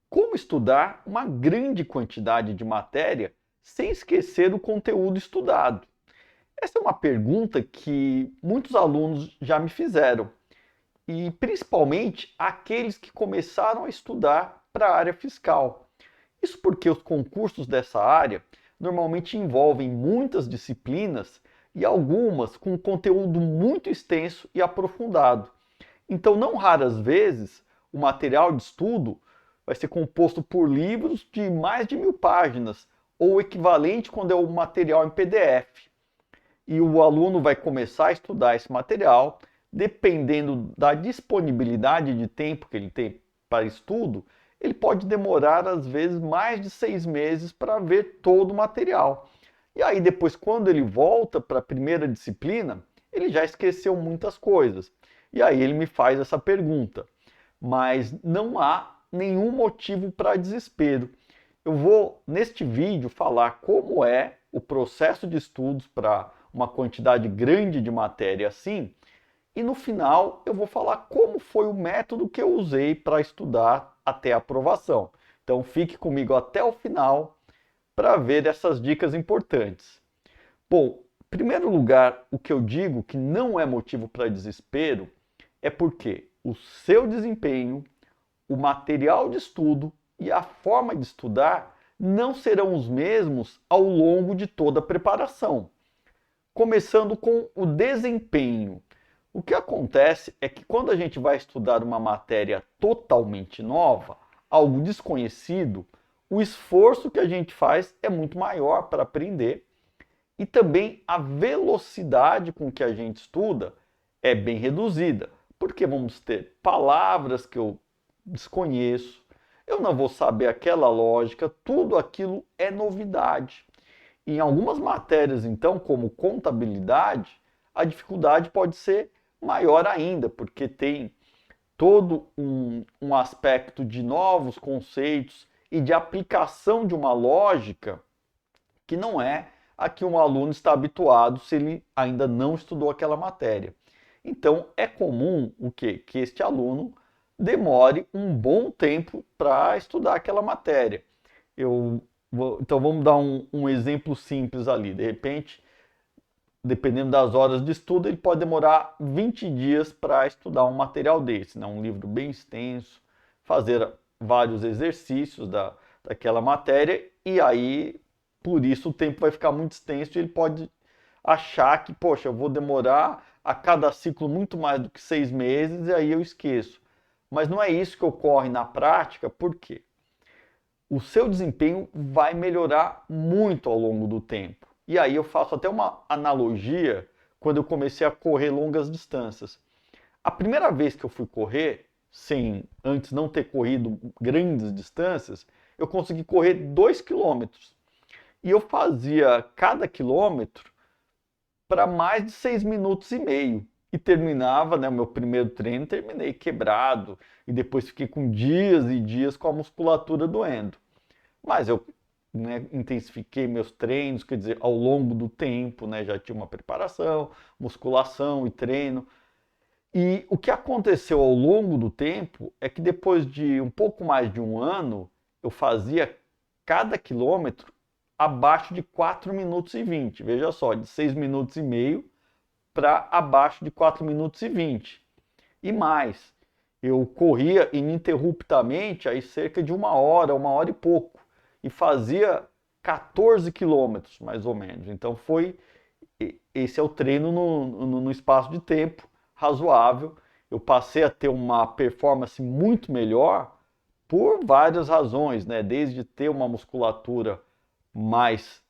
Como estudar uma grande quantidade de matéria sem esquecer o conteúdo estudado? Essa é uma pergunta que muitos alunos já me fizeram, e principalmente aqueles que começaram a estudar para a área fiscal. Isso porque os concursos dessa área normalmente envolvem muitas disciplinas e algumas com conteúdo muito extenso e aprofundado. Então, não raras vezes, o material de estudo vai ser composto por livros de mais de 1000 páginas, ou o equivalente quando é o material em PDF. E o aluno vai começar a estudar esse material, dependendo da disponibilidade de tempo que ele tem para estudo, ele pode demorar às vezes mais de 6 meses para ver todo o material. E aí depois, quando ele volta para a primeira disciplina, ele já esqueceu muitas coisas. E aí ele me faz essa pergunta, mas não há nenhum motivo para desespero. Eu vou, neste vídeo, falar como é o processo de estudos para uma quantidade grande de matéria assim, e no final eu vou falar como foi o método que eu usei para estudar até a aprovação. Então fique comigo até o final para ver essas dicas importantes. Bom, em primeiro lugar, o que eu digo que não é motivo para desespero é porque o seu desempenho, o material de estudo e a forma de estudar não serão os mesmos ao longo de toda a preparação. Começando com o desempenho. O que acontece é que quando a gente vai estudar uma matéria totalmente nova, algo desconhecido, o esforço que a gente faz é muito maior para aprender e também a velocidade com que a gente estuda é bem reduzida, porque vamos ter palavras que eu desconheço, eu não vou saber aquela lógica, tudo aquilo é novidade. Em algumas matérias, então, como contabilidade, a dificuldade pode ser maior ainda, porque tem todo um aspecto de novos conceitos e de aplicação de uma lógica que não é a que um aluno está habituado se ele ainda não estudou aquela matéria. Então, é comum o quê? Que este aluno demore um bom tempo para estudar aquela matéria. Então, vamos dar um exemplo simples ali. De repente, dependendo das horas de estudo, ele pode demorar 20 dias para estudar um material desse, né? Um livro bem extenso, fazer vários exercícios daquela matéria, e aí, por isso, o tempo vai ficar muito extenso e ele pode achar que, poxa, eu vou demorar a cada ciclo muito mais do que 6 meses e aí eu esqueço. Mas não é isso que ocorre na prática, por quê? O seu desempenho vai melhorar muito ao longo do tempo. E aí eu faço até uma analogia quando eu comecei a correr longas distâncias. A primeira vez que eu fui correr, sem antes não ter corrido grandes distâncias, eu consegui correr 2 quilômetros. E eu fazia cada quilômetro para mais de 6 minutos e meio. E terminava, né, o meu primeiro treino, terminei quebrado. E depois fiquei com dias e dias com a musculatura doendo. Mas eu, né, intensifiquei meus treinos, quer dizer, ao longo do tempo, né, já tinha uma preparação, musculação e treino. E o que aconteceu ao longo do tempo é que depois de um pouco mais de um ano, eu fazia cada quilômetro abaixo de 4 minutos e 20. Veja só, de 6 minutos e meio para abaixo de 4 minutos e 20. E mais, eu corria ininterruptamente aí cerca de uma hora e pouco. E fazia 14 quilômetros, mais ou menos. Então esse é o treino no espaço de tempo razoável. Eu passei a ter uma performance muito melhor por várias razões, né? Desde ter uma musculatura mais,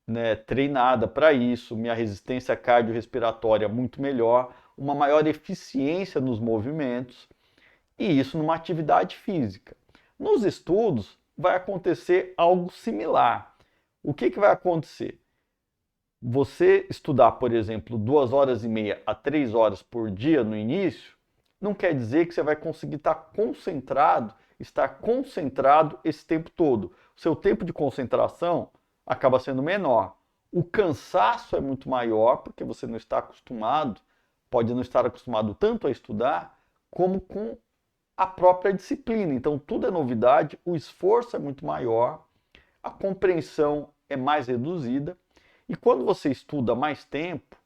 né, treinada para isso, minha resistência cardiorrespiratória muito melhor, uma maior eficiência nos movimentos, e isso numa atividade física. Nos estudos vai acontecer algo similar. O que vai acontecer? Você estudar, por exemplo, 2 horas e meia a 3 horas por dia no início, não quer dizer que você vai conseguir estar concentrado esse tempo todo. O seu tempo de concentração acaba sendo menor. O cansaço é muito maior, porque você não está acostumado, pode não estar acostumado tanto a estudar, como com a própria disciplina. Então, tudo é novidade, o esforço é muito maior, a compreensão é mais reduzida, e quando você estuda mais tempo,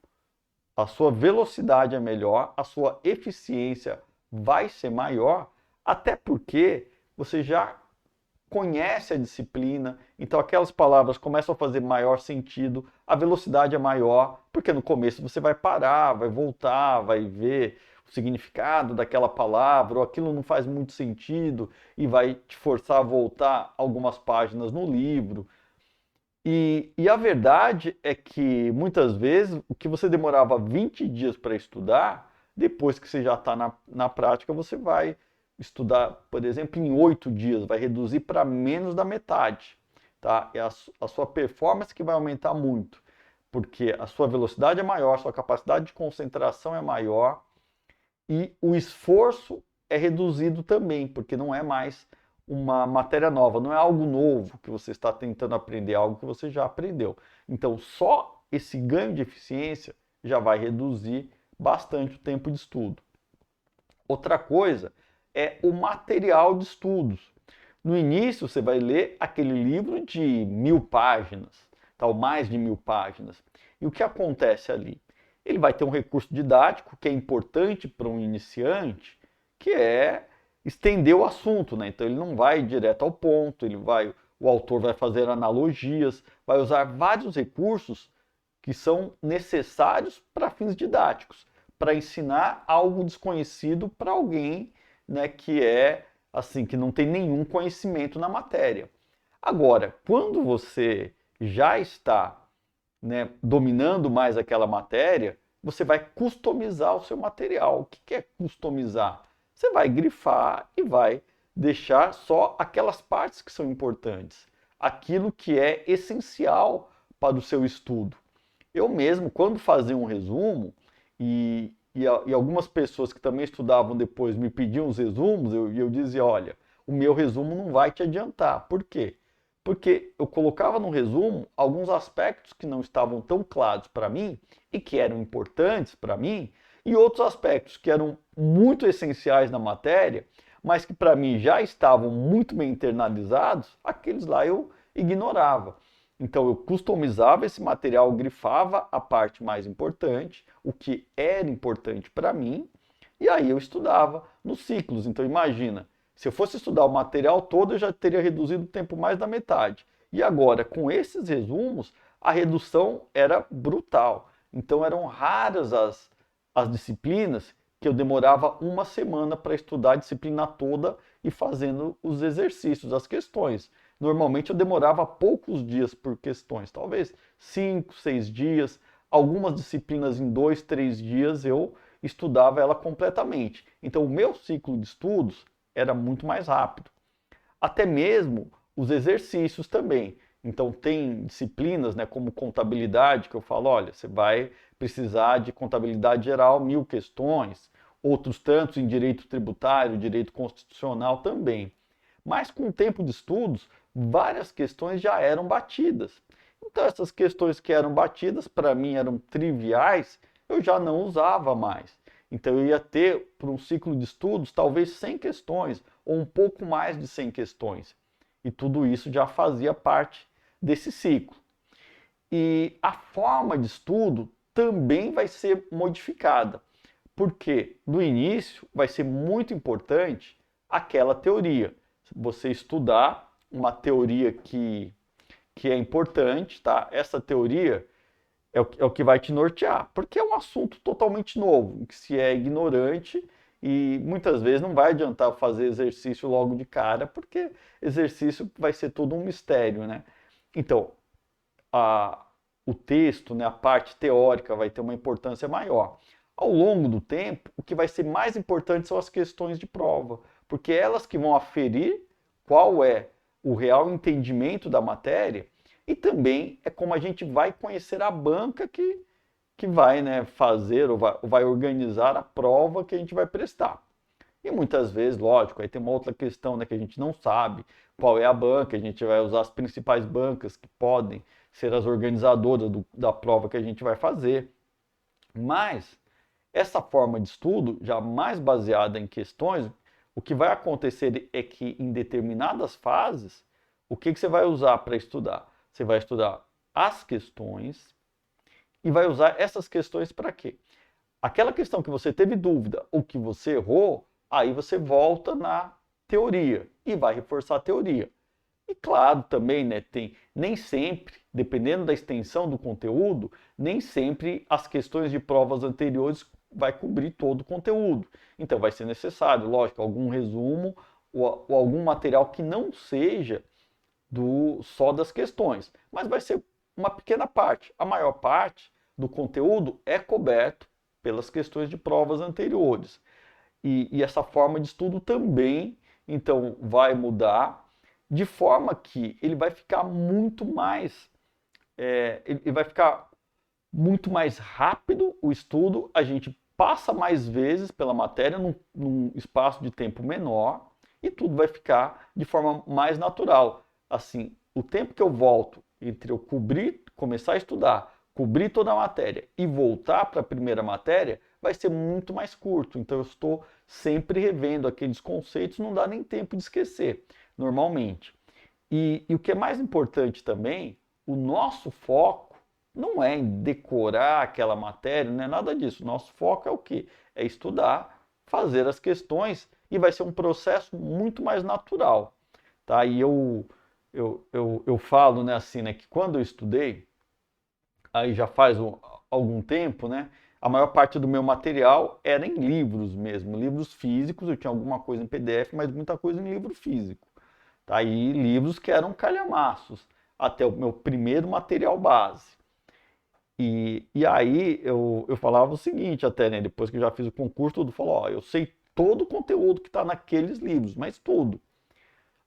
a sua velocidade é melhor, a sua eficiência vai ser maior, até porque você já conhece a disciplina, então aquelas palavras começam a fazer maior sentido, a velocidade é maior, porque no começo você vai parar, vai voltar, vai ver o significado daquela palavra, ou aquilo não faz muito sentido e vai te forçar a voltar algumas páginas no livro. E a verdade é que muitas vezes o que você demorava 20 dias para estudar, depois que você já está na prática, você vai estudar, por exemplo, em 8 dias, vai reduzir para menos da metade. Tá? É a sua performance que vai aumentar muito, porque a sua velocidade é maior, a sua capacidade de concentração é maior e o esforço é reduzido também, porque não é mais uma matéria nova, não é algo novo que você está tentando aprender, é algo que você já aprendeu. Então, só esse ganho de eficiência já vai reduzir bastante o tempo de estudo. Outra coisa é o material de estudos. No início, você vai ler aquele livro de 1000 páginas, tal, mais de 1000 páginas. E o que acontece ali? Ele vai ter um recurso didático que é importante para um iniciante, que é estender o assunto, né? Então ele não vai direto ao ponto, o autor vai fazer analogias, vai usar vários recursos que são necessários para fins didáticos, para ensinar algo desconhecido para alguém, né, que é assim, que não tem nenhum conhecimento na matéria. Agora, quando você já está, né, dominando mais aquela matéria, você vai customizar o seu material. O que é customizar? Você vai grifar e vai deixar só aquelas partes que são importantes, aquilo que é essencial para o seu estudo. Eu mesmo, quando fazia um resumo, e algumas pessoas que também estudavam depois me pediam os resumos, eu dizia, olha, o meu resumo não vai te adiantar. Por quê? Porque eu colocava no resumo alguns aspectos que não estavam tão claros para mim e que eram importantes para mim, e outros aspectos que eram muito essenciais na matéria, mas que para mim já estavam muito bem internalizados, aqueles lá eu ignorava. Então eu customizava esse material, grifava a parte mais importante, o que era importante para mim, e aí eu estudava nos ciclos. Então imagina, se eu fosse estudar o material todo, eu já teria reduzido o tempo mais da metade. E agora, com esses resumos, a redução era brutal. Então eram raras as disciplinas que eu demorava uma semana para estudar a disciplina toda e fazendo os exercícios, as questões. Normalmente eu demorava poucos dias por questões, talvez 5, 6 dias. Algumas disciplinas em 2, 3 dias eu estudava ela completamente. Então o meu ciclo de estudos era muito mais rápido. Até mesmo os exercícios também. Então tem disciplinas, né, como contabilidade, que eu falo, olha, você vai precisar de contabilidade geral, 1000 questões, outros tantos em direito tributário, direito constitucional também. Mas com o tempo de estudos, várias questões já eram batidas. Então essas questões que eram batidas, para mim eram triviais, eu já não usava mais. Então eu ia ter, para um ciclo de estudos, talvez 100 questões, ou um pouco mais de 100 questões. E tudo isso já fazia parte desse ciclo. E a forma de estudo também vai ser modificada, porque no início vai ser muito importante aquela teoria. Você estudar uma teoria que é importante, tá? Essa teoria é o que vai te nortear, porque é um assunto totalmente novo, que se é ignorante e muitas vezes não vai adiantar fazer exercício logo de cara, porque exercício vai ser todo um mistério, né? Então, o texto, né, a parte teórica vai ter uma importância maior. Ao longo do tempo, o que vai ser mais importante são as questões de prova, porque elas que vão aferir qual é o real entendimento da matéria e também é como a gente vai conhecer a banca que vai, né, fazer ou vai organizar a prova que a gente vai prestar. E muitas vezes, lógico, aí tem uma outra questão, né, que a gente não sabe qual é a banca, a gente vai usar as principais bancas que podem ser as organizadoras da prova que a gente vai fazer. Mas essa forma de estudo, já mais baseada em questões, O que vai acontecer é que em determinadas fases, o que você vai usar para estudar? Você vai estudar as questões e vai usar essas questões para quê? Aquela questão que você teve dúvida ou que você errou, aí você volta na teoria e vai reforçar a teoria. E claro, também, né, nem sempre, dependendo da extensão do conteúdo, nem sempre as questões de provas anteriores vai cobrir todo o conteúdo. Então vai ser necessário, lógico, algum resumo ou algum material que não seja só das questões, mas vai ser uma pequena parte. A maior parte do conteúdo é coberto pelas questões de provas anteriores. E essa forma de estudo também, então, vai mudar de forma que ele vai ficar muito mais, ele vai ficar muito mais rápido o estudo, a gente passa mais vezes pela matéria num espaço de tempo menor e tudo vai ficar de forma mais natural. Assim, o tempo que eu volto entre eu começar a estudar, cobrir toda a matéria e voltar para a primeira matéria vai ser muito mais curto. Então eu estou sempre revendo aqueles conceitos, não dá nem tempo de esquecer, normalmente. E o que é mais importante também, o nosso foco não é em decorar aquela matéria, não é nada disso. Nosso foco é o quê? É estudar, fazer as questões e vai ser um processo muito mais natural. Tá? E eu falo, né, assim, né, que quando eu estudei, aí já faz algum tempo, né, a maior parte do meu material era em livros mesmo, livros físicos, eu tinha alguma coisa em PDF, mas muita coisa em livro físico. Tá? Aí livros que eram calhamaços, até o meu primeiro material base. E aí eu falava o seguinte até, né, depois que eu já fiz o concurso, tudo falou, ó, eu sei todo o conteúdo que está naqueles livros, mas tudo.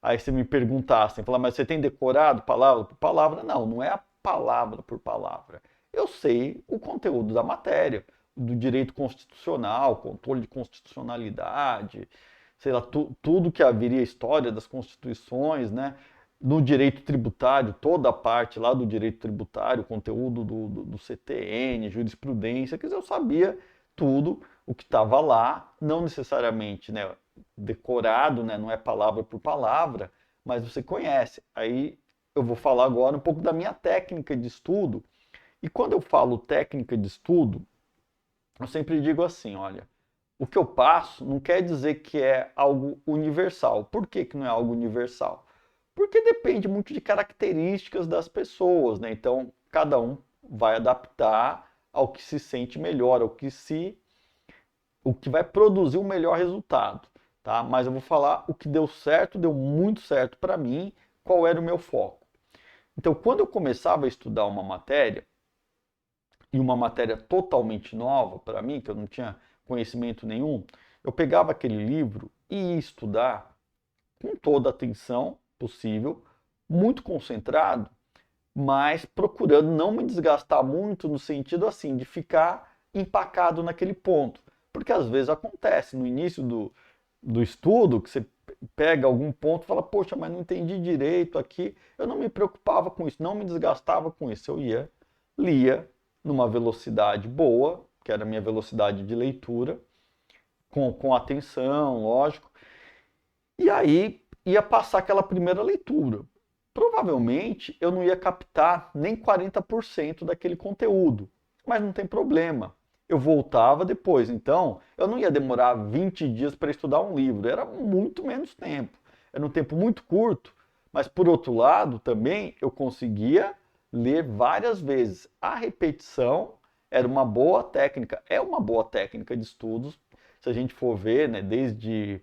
Aí você me perguntasse, falar, mas você tem decorado palavra por palavra? Não, não é a palavra por palavra. Eu sei o conteúdo da matéria, do direito constitucional, controle de constitucionalidade, sei lá, tudo que haveria história das constituições, né? No direito tributário, toda a parte lá do direito tributário, conteúdo do CTN, jurisprudência, quer dizer, eu sabia tudo o que estava lá, não necessariamente, né, decorado, né, não é palavra por palavra, mas você conhece. Aí eu vou falar agora um pouco da minha técnica de estudo. E quando eu falo técnica de estudo, eu sempre digo assim, olha, o que eu passo não quer dizer que é algo universal. Por que que não é algo universal? Porque depende muito de características das pessoas, né? Então, cada um vai adaptar ao que se sente melhor, o que vai produzir o melhor resultado, tá? Mas eu vou falar o que deu certo, deu muito certo para mim, qual era o meu foco. Então, quando eu começava a estudar uma matéria, e uma matéria totalmente nova para mim, que eu não tinha conhecimento nenhum, eu pegava aquele livro e ia estudar com toda a atenção possível, muito concentrado, mas procurando não me desgastar muito no sentido assim de ficar empacado naquele ponto. Porque às vezes acontece no início do estudo que você pega algum ponto e fala, poxa, mas não entendi direito aqui. Eu não me preocupava com isso, não me desgastava com isso. Eu ia, lia numa velocidade boa, que era a minha velocidade de leitura, com atenção, lógico, e aí ia passar aquela primeira leitura. Provavelmente eu não ia captar nem 40% daquele conteúdo, mas não tem problema. Eu voltava depois, então eu não ia demorar 20 dias para estudar um livro, era muito menos tempo. Era um tempo muito curto, mas por outro lado também eu conseguia ler várias vezes. A repetição era uma boa técnica, é uma boa técnica de estudos, se a gente for ver, né, desde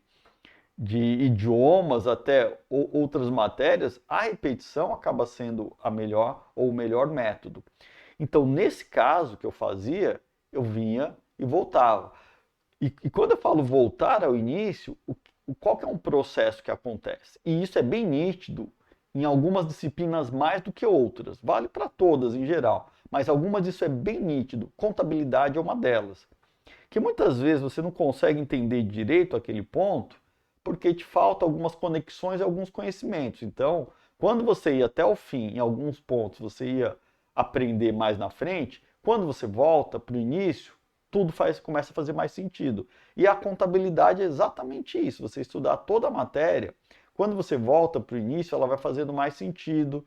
de idiomas até outras matérias, a repetição acaba sendo a melhor ou o melhor método. Então, nesse caso que eu fazia, eu vinha e voltava. E quando eu falo voltar ao início, qual que é um processo que acontece? E isso é bem nítido em algumas disciplinas mais do que outras. Vale para todas em geral, mas algumas isso é bem nítido. Contabilidade é uma delas. Que muitas vezes você não consegue entender direito aquele ponto porque te falta algumas conexões e alguns conhecimentos. Então, quando você ia até o fim, em alguns pontos você ia aprender mais na frente, quando você volta para o início, tudo começa a fazer mais sentido. E a contabilidade é exatamente isso. Você estudar toda a matéria, quando você volta para o início, ela vai fazendo mais sentido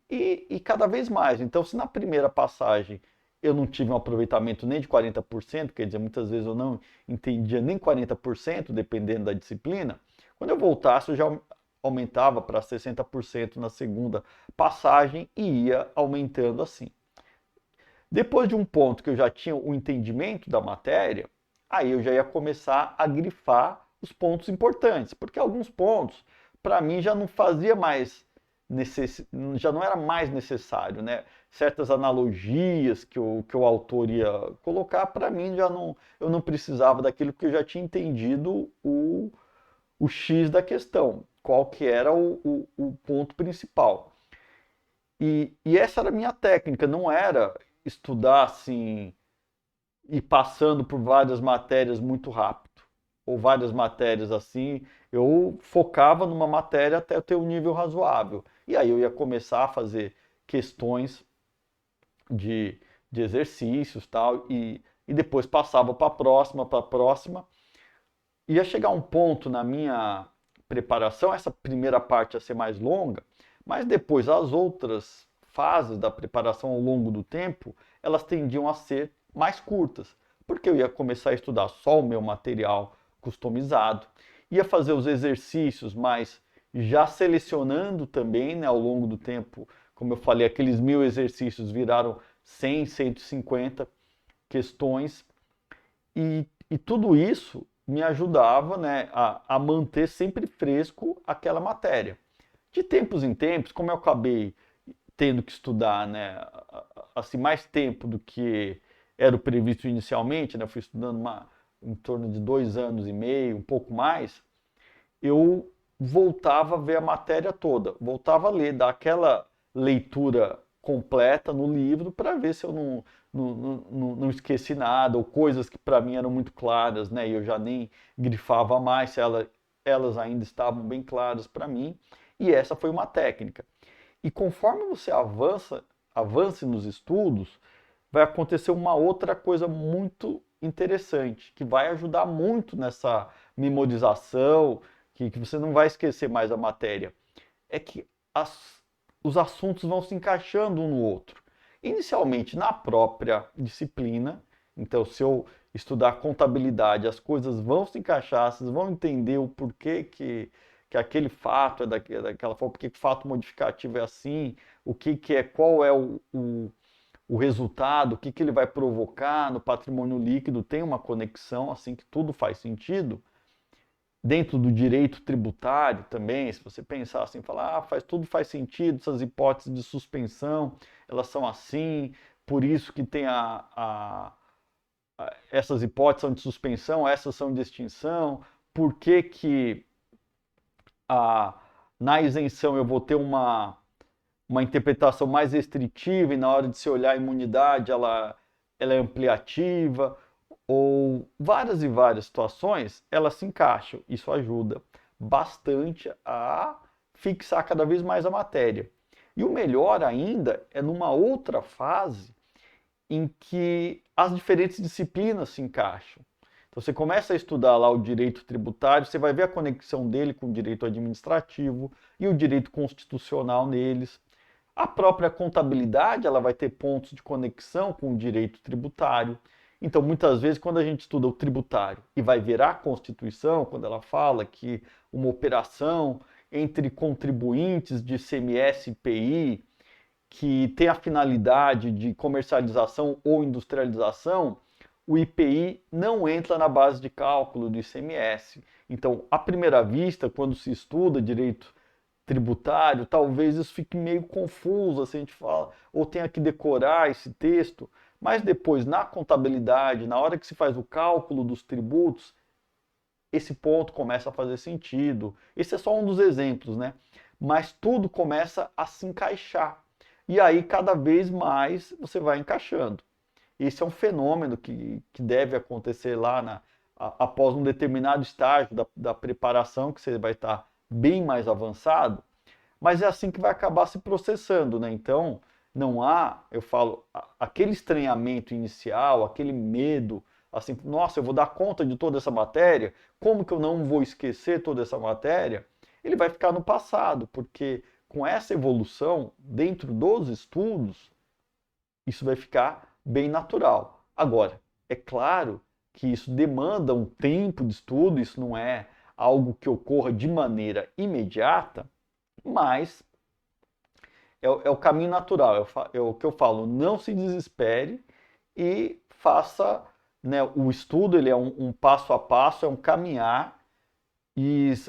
e cada vez mais. Então, se na primeira passagem eu não tive um aproveitamento nem de 40%, quer dizer, muitas vezes eu não entendia nem 40%, dependendo da disciplina, quando eu voltasse eu já aumentava para 60% na segunda passagem e ia aumentando assim. Depois de um ponto que eu já tinha o entendimento da matéria, aí eu já ia começar a grifar os pontos importantes, porque alguns pontos, para mim, já não fazia mais já não era mais necessário, né? Certas analogias que o autor ia colocar, para mim já não, eu não precisava daquilo porque eu já tinha entendido o X da questão, qual que era o ponto principal. E essa era a minha técnica, não era estudar assim e passando por várias matérias muito rápido, ou várias matérias assim, eu focava numa matéria até ter um nível razoável. E aí eu ia começar a fazer questões de, de exercícios tal, e depois passava para a próxima. Ia chegar um ponto na minha preparação, essa primeira parte ia ser mais longa, mas depois as outras fases da preparação ao longo do tempo, elas tendiam a ser mais curtas, porque eu ia começar a estudar só o meu material customizado, ia fazer os exercícios, mas já selecionando também, né, ao longo do tempo, como eu falei, aqueles 1000 exercícios viraram 100, 150 questões, e tudo isso me ajudava, né, a manter sempre fresco aquela matéria. De tempos em tempos, como eu acabei tendo que estudar, né, assim, mais tempo do que era o previsto inicialmente, né, eu fui estudando em torno de 2 anos e meio, um pouco mais, eu voltava a ver a matéria toda, voltava a ler, dar aquela leitura completa no livro para ver se eu não esqueci nada, ou coisas que para mim eram muito claras, né, e eu já nem grifava mais, se elas ainda estavam bem claras para mim, e essa foi uma técnica. E conforme você avance nos estudos, vai acontecer uma outra coisa muito interessante, que vai ajudar muito nessa memorização, que você não vai esquecer mais a matéria. É que os assuntos vão se encaixando um no outro. Inicialmente na própria disciplina, então se eu estudar contabilidade, as coisas vão se encaixar, vocês vão entender o porquê que aquele fato é daquela forma, porque o fato modificativo é assim, qual é o resultado, o que ele vai provocar no patrimônio líquido, tem uma conexão, assim que tudo faz sentido. Dentro do direito tributário também, se você pensar assim, falar, tudo faz sentido, essas hipóteses de suspensão, elas são assim, por isso que tem essas hipóteses são de suspensão, essas são de extinção, por que na isenção eu vou ter uma interpretação mais restritiva e na hora de se olhar a imunidade ela é ampliativa, ou várias e várias situações, elas se encaixam. Isso ajuda bastante a fixar cada vez mais a matéria. E o melhor ainda é numa outra fase em que as diferentes disciplinas se encaixam. Então você começa a estudar lá o direito tributário, você vai ver a conexão dele com o direito administrativo e o direito constitucional neles. A própria contabilidade, ela vai ter pontos de conexão com o direito tributário. Então, muitas vezes, quando a gente estuda o tributário e vai ver a Constituição, quando ela fala que uma operação entre contribuintes de ICMS e IPI, que tem a finalidade de comercialização ou industrialização, o IPI não entra na base de cálculo do ICMS. Então, à primeira vista, quando se estuda direito tributário, talvez isso fique meio confuso, assim, a gente fala, ou tenha que decorar esse texto, mas depois na contabilidade, na hora que se faz o cálculo dos tributos, esse ponto começa a fazer sentido. Esse é só um dos exemplos, né? Mas tudo começa a se encaixar. E aí cada vez mais você vai encaixando. Esse é um fenômeno que deve acontecer lá após um determinado estágio da preparação, que você vai estar bem mais avançado, mas é assim que vai acabar se processando, né? Então, não há, eu falo, aquele estranhamento inicial, aquele medo, assim, nossa, eu vou dar conta de toda essa matéria, como que eu não vou esquecer toda essa matéria? Ele vai ficar no passado, porque com essa evolução dentro dos estudos, isso vai ficar bem natural. Agora, é claro que isso demanda um tempo de estudo, isso não é algo que ocorra de maneira imediata, mas é o caminho natural, é o que eu falo, não se desespere e faça, né, o estudo, ele é um passo a passo, é um caminhar,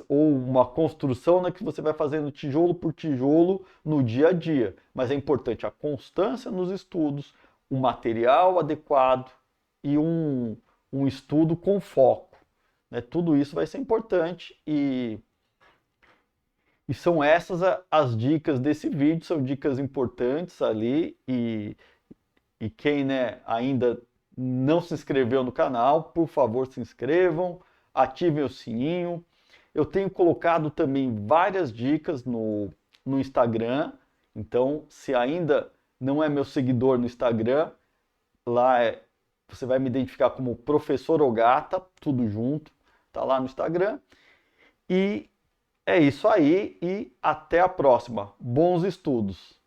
ou uma construção, né, que você vai fazendo tijolo por tijolo no dia a dia. Mas é importante a constância nos estudos, o material adequado e um estudo com foco. Né? Tudo isso vai ser importante e são essas as dicas desse vídeo, são dicas importantes ali e quem, né, ainda não se inscreveu no canal, por favor se inscrevam, ativem o sininho. Eu tenho colocado também várias dicas no Instagram, então se ainda não é meu seguidor no Instagram, lá você vai me identificar como Professor Ogata, tudo junto, tá lá no Instagram. E é isso aí e até a próxima. Bons estudos!